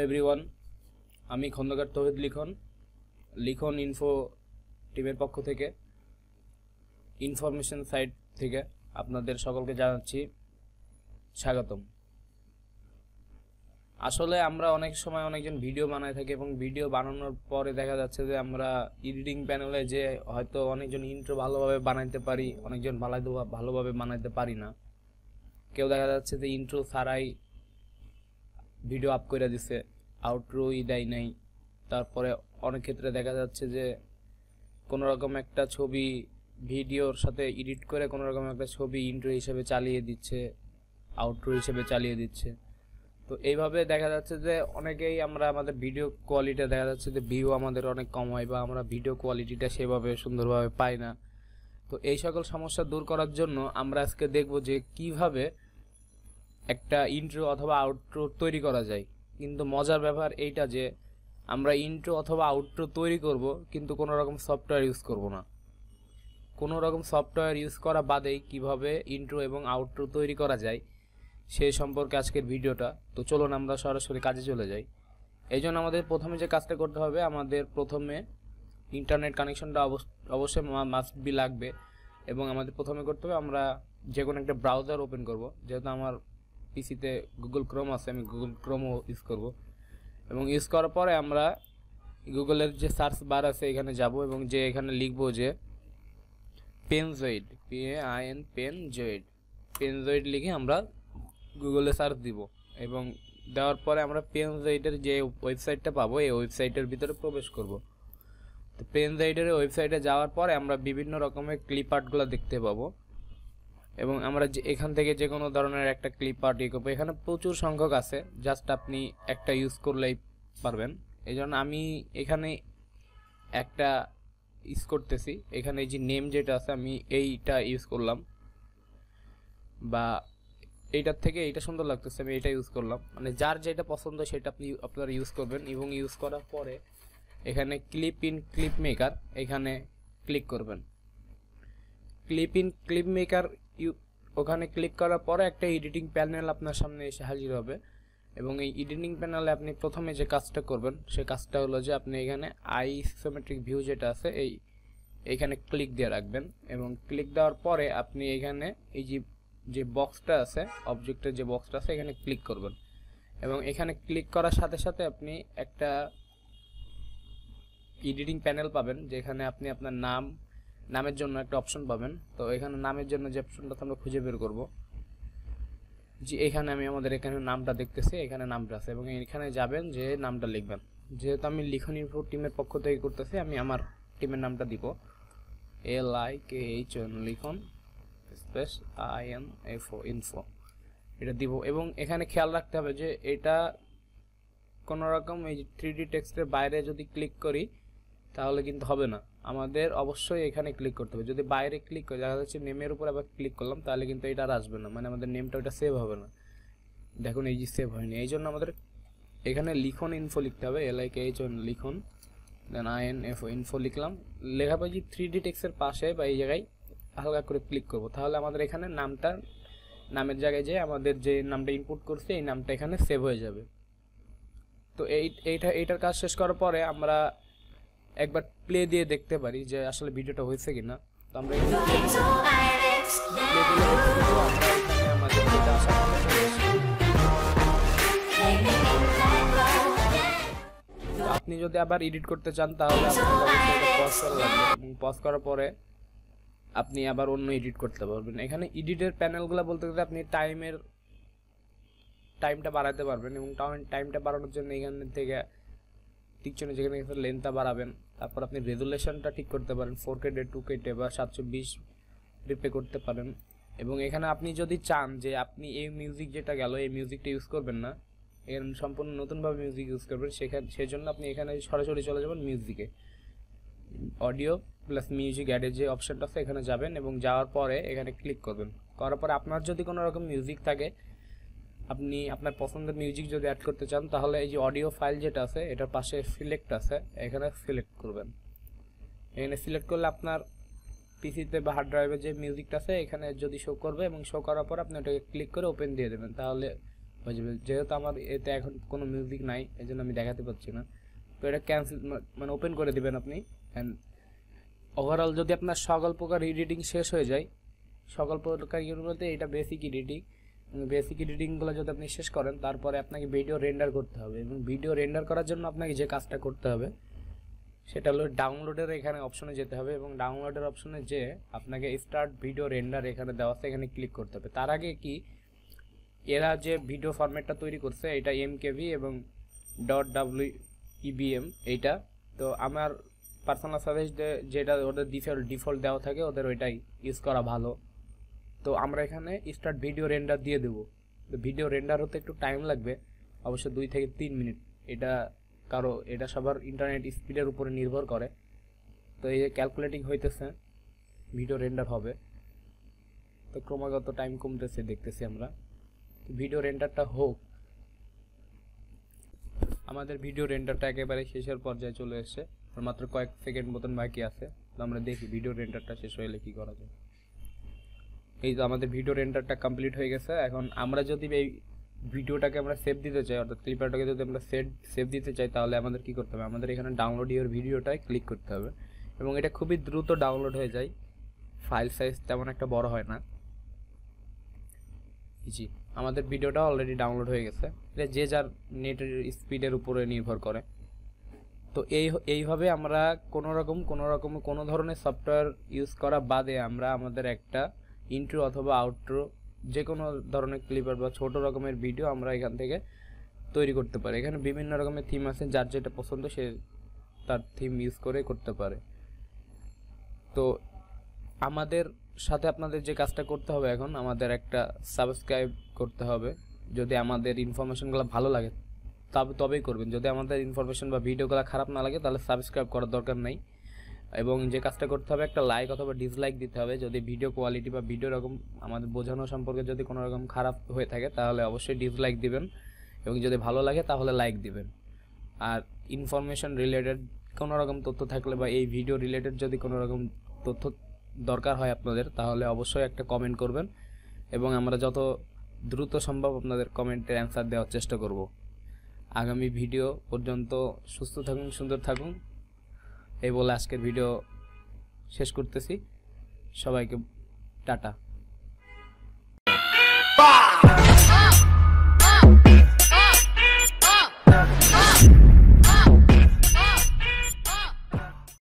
Everyone, আমি খন্দকার তৌহিদ লিখন info টিমের পক্ষ থেকে ইনফরমেশন সাইট থেকে আপনাদের সকলকে জানাচ্ছি স্বাগতম। আসলে আমরা অনেক সময় অনেকজন ভিডিও বানায় থাকি এবং ভিডিও বানানোর পরে দেখা যাচ্ছে যে আমরা এডিটিং প্যানেলে যে হয়তো অনেকজন ইন্ট্রো ভালোভাবে বানাইতে পারি, অনেকজন ভালোভাবে বানাইতে পারি না। কেউ দেখা যাচ্ছে যে ইন্ট্রো ছাড়াই ভিডিও আপ করে দিছে, আউটরোই দেয় নাই। তারপরে অনেক ক্ষেত্রে দেখা যাচ্ছে যে কোনো রকম একটা ছবি ভিডিওর সাথে এডিট করে কোনো রকম একটা ছবি ইন্ট্রো হিসেবে চালিয়ে দিচ্ছে, আউটরো হিসেবে চালিয়ে দিচ্ছে। তো এইভাবে দেখা যাচ্ছে যে অনেকেই আমরা আমাদের ভিডিও কোয়ালিটি দেখা যাচ্ছে যে ভিউ আমাদের অনেক কম হয় বা আমরা ভিডিও কোয়ালিটিটা সেভাবে সুন্দরভাবে পাই না। তো এই সকল সমস্যা দূর করার জন্য আমরা আজকে দেখব যে কিভাবে একটা ইন্ট্রো অথবা আউটরো তৈরি করা যায়। কিন্তু মজার ব্যাপার এইটা যে আমরা ইন্ট্রো অথবা আউটরো তৈরি করব কিন্তু কোনো রকম সফটওয়্যার ইউজ করব না। কোনো রকম সফটওয়্যার ইউজ করা বাদেই কিভাবে ইন্ট্রো এবং আউটরো তৈরি করা যায় সেই সম্পর্কে আজকের ভিডিওটা। তো চলুন আমরা সরাসরি কাজে চলে যাই। এই জন্য আমাদের প্রথমে যে কাজটা করতে হবে, আমাদের প্রথমে ইন্টারনেট কানেকশনটা অবশ্যই মাস্ট বি লাগবে এবং আমাদের প্রথমে করতে হবে আমরা যে কোনো একটা ব্রাউজার ওপেন করব। যেহেতু আমার পিসিতে গুগল ক্রোম আছে, আমি গুগল ক্রোমও ইউজ করব এবং ইউজ করার পরে আমরা গুগলের যে সার্চ বার আছে এখানে যাব এবং যে এখানে লিখব যে পেনজয়েড, পেনজয়েড লিখে আমরা গুগলে সার্চ দিব এবং দেওয়ার পরে আমরা পেনজয়েডের যে ওয়েবসাইটটা পাবো এই ওয়েবসাইটের ভিতরে প্রবেশ করব। তো পেনজয়েডের ওয়েবসাইটে যাওয়ার পরে আমরা বিভিন্ন রকমের ক্লিপ আর্টগুলো দেখতে পাবো এবং আমরা যে এখান থেকে যে কোনো ধরনের একটা ক্লিপ আর্ট করবো। এখানে প্রচুর সংখ্যক আছে, জাস্ট আপনি একটা ইউজ করলেই পারবেন। এই জন্য আমি এখানে একটা ইউজ করতেছি। এখানে এই যে নেম যেটা আছে আমি এইটা ইউজ করলাম, বা এইটার থেকে এইটা সুন্দর লাগতেছে আমি এটা ইউজ করলাম। মানে যার যেটা পছন্দ সেটা আপনারা ইউজ করবেন এবং ইউজ করার পরে এখানে ক্লিপ মেকার এখানে ক্লিক করবেন। ক্লিপ মেকার ওখানে ক্লিক করার পরে একটা এডিটিং প্যানেল আপনার সামনে এসে হাজির হবে এবং এই এডিটিং প্যানেলে আপনি প্রথমে যে কাজটা করবেন সেই কাজটা হলো যে আপনি এখানে আইসোমেট্রিক ভিউ যেটা আছে এইখানে ক্লিক দিয়ে রাখবেন এবং ক্লিক দেওয়ার পরে আপনি এখানে এই যে বক্সটা আছে, অবজেক্টের যে বক্সটা আছে এখানে ক্লিক করবেন এবং এখানে ক্লিক করার সাথে সাথে আপনি একটা এডিটিং প্যানেল পাবেন যেখানে আপনি আপনার নামের জন্য একটা অপশন পাবেন। তো এখানে নামের জন্য যে অপশনটা আমরা খুঁজে বের করব, যে এখানে আমি আমাদের এখানে নামটা দেখতেছি, এখানে নামটা আছে এবং এখানে যাবেন যে নামটা লিখবেন। যেহেতু আমি লিখন ইনফো টিমের পক্ষ থেকে করতেছি, আমি আমার টিমের নামটা দিব LIKHN লিখন স্পেস INFO ইনফো, এটা দিব এবং এখানে খেয়াল রাখতে হবে যে এটা কোনো রকম এই 3D টেক্সটের বাইরে যদি ক্লিক করি তাহলে কিন্তু হবে না, আমাদের অবশ্যই এখানে ক্লিক করতে হবে। যদি বাইরে ক্লিক করে দেখা যাচ্ছে নেমের উপর আবার ক্লিক করলাম তাহলে কিন্তু এটা আর আসবে না, মানে আমাদের নেমটা ওটা সেভ হবে না। দেখুন এই যে সেভ হয়নি, এই জন্য আমাদের এখানে লিখন ইনফো লিখতে হবে, LIKHN লিখন দেন INFO ইনফো লিখলাম। লেখা পাই যে 3D টেক্সটের পাশে বা এই জায়গায় হালকা করে ক্লিক করব, তাহলে আমাদের এখানে নামের জায়গায় যে আমাদের যে নামটা ইনপুট করছে এই নামটা এখানে সেভ হয়ে যাবে। তো এইটার কাজ শেষ করার পরে আমরা একবার প্লে দিয়ে দেখতে পারি যে আসলে ভিডিওটা হয়েছে কিনা। তো আমরা আপনি যদি আবার এডিট করতে চান তাহলে পজ করা লাগবে এবং পজ করার পরে আপনি আবার অন্য এডিট করতে পারবেন। এখানে এডিটের প্যানেলগুলো বলতে গেলে আপনি টাইমটা বাড়াতে পারবেন এবং টাইমটা বাড়ানোর জন্য এখান থেকে পিকচারে যেখানে লেন্থটা বাড়াবেন, তারপর আপনি রেজুলেশনটা ঠিক করতে পারেন 4K 2K বা 720 ডিপে করতে পারেন। এবং এখানে আপনি যদি চান যে আপনি এই মিউজিক যেটা গেল এই মিউজিকটা ইউজ করবেন না, এর সম্পূর্ণ নতুনভাবে মিউজিক ইউজ করবেন, সেজন্য আপনি এখানে সরাসরি চলে যাবেন মিউজিকে, অডিও প্লাস মিউজিক অ্যাডের যে অপশনটা আছে এখানে যাবেন এবং যাওয়ার পরে এখানে ক্লিক করবেন। করার পরে আপনার যদি কোনো রকম মিউজিক থাকে, আপনি আপনার পছন্দের মিউজিক যদি অ্যাড করতে চান তাহলে এই যে অডিও ফাইল যেটা আছে এটার পাশে সিলেক্ট আছে, এখানে সিলেক্ট করবেন। এখানে সিলেক্ট করলে আপনার পিসিতে বা হার্ড ড্রাইভে যে মিউজিকটা আছে এখানে যদি শো করবে এবং শো করার পর আপনি ওটাকে ক্লিক করে ওপেন দিয়ে দেবেন, তাহলে হয়ে যাবে। যেহেতু আমার এতে এখন কোনো মিউজিক নাই এই জন্য আমি দেখাতে পারছি না। তো এটা ক্যান্সেল মানে ওপেন করে দিবেন আপনি। অ্যান্ড ওভারঅল যদি আপনার সকল প্রকার এডিটিং শেষ হয়ে যায়, সকল প্রকার বলতে এটা বেসিক এডিটিং, বেসিক এডিটিংগুলো যদি আপনি শেষ করেন তারপরে আপনাকে ভিডিও রেন্ডার করতে হবে। এবং ভিডিও রেন্ডার করার জন্য আপনাকে যে কাজটা করতে হবে সেটা হলো ডাউনলোডের এখানে অপশনে যেতে হবে এবং ডাউনলোডের অপশনে যে আপনাকে স্টার্ট ভিডিও রেন্ডার এখানে দেওয়া আছে এখানে ক্লিক করতে হবে। তার আগে কি এরা যে ভিডিও ফরম্যাটটা তৈরি করছে এটা এমকেভি এবং .webm এইটা, তো আমার পার্সোনাল সাজেস্ট যেটা ওদের ডিফল্ট দেওয়া থাকে ওদের ওইটাই ইউজ করা ভালো। তো আমরা এখানে স্টার্ট ভিডিও রেন্ডার দিয়ে দেবো। তো ভিডিও রেন্ডার হতে একটু টাইম লাগবে, অবশ্য 2 থেকে 3 মিনিট। এটা সবার ইন্টারনেট স্পিডের উপরে নির্ভর করে। তো এই যে ক্যালকুলেটিং হইতেছে ভিডিও রেন্ডার হবে, তো ক্রমাগত টাইম কমতেছে দেখতেছি আমরা। ভিডিও রেন্ডারটা হোক, আমাদের ভিডিও রেন্ডারটা একেবারে শেষের পর্যায়ে চলে এসেছে, মাত্র কয়েক সেকেন্ড মতন বাকি আছে। তো আমরা দেখি ভিডিও রেন্ডারটা শেষ হলে কি করা যায়। এই তো আমাদের ভিডিও রেন্ডারটা কমপ্লিট হয়ে গেছে। এখন আমরা যদি এই ভিডিওটাকে আমরা সেভ দিতে চাই, অর্থাৎ ক্লিপারটাকে যদি আমরা সেভ দিতে চাই, তাহলে আমাদের কি করতে হবে, আমাদের এখানে ডাউনলোড ইওর ভিডিওটায় ক্লিক করতে হবে এবং এটা খুবই দ্রুত ডাউনলোড হয়ে যায়, ফাইল সাইজ তেমন একটা বড় হয় না। জি, আমাদের ভিডিওটা অলরেডি ডাউনলোড হয়ে গেছে। এটা যে যার নেটের স্পিডের উপরে নির্ভর করে। তো এইভাবে আমরা কোনো ধরনের সফটওয়্যার ইউজ করা বাদে আমরা আমাদের একটা ইন্ট্রো অথবা আউট্রো যে কোনো ধরনের ক্লিপার বা ছোট রকমের ভিডিও আমরা এখান থেকে তৈরি করতে পারি। এখানে বিভিন্ন রকমের থিম আছে, যার যেটা পছন্দ সে তার থিম ইউজ করে করতে পারে। তো আমাদের সাথে আপনাদের যে কাজটা করতে হবে, এখন আমাদের একটা সাবস্ক্রাইব করতে হবে। যদি আমাদের ইনফরমেশনগুলো ভালো লাগে তবেই করবেন। যদি আমাদের ইনফরমেশন বা ভিডিওগুলো খারাপ না লাগে তাহলে সাবস্ক্রাইব করার দরকার নেই। এবং যে কাজটা করতে হবে, একটা লাইক অথবা ডিসলাইক দিতে হবে। যদি ভিডিও কোয়ালিটি বা ভিডিও রকম আমাদের বোঝানো সম্পর্কে যদি কোনো রকম খারাপ হয়ে থাকে তাহলে অবশ্যই ডিসলাইক দিবেন, এবং যদি ভালো লাগে তাহলে লাইক দিবেন। আর ইনফরমেশন রিলেটেড কোনো রকম তথ্য থাকলে বা এই ভিডিও রিলেটেড যদি কোনো রকম তথ্য দরকার হয় আপনাদের, তাহলে অবশ্যই একটা কমেন্ট করবেন এবং আমরা যত দ্রুত সম্ভব আপনাদের কমেন্টের অ্যান্সার দেওয়ার চেষ্টা করব। আগামী ভিডিও পর্যন্ত সুস্থ থাকুন, সুন্দর থাকুন, এই বলে আজকের ভিডিও শেষ করতেছি। সবাইকে টাটা।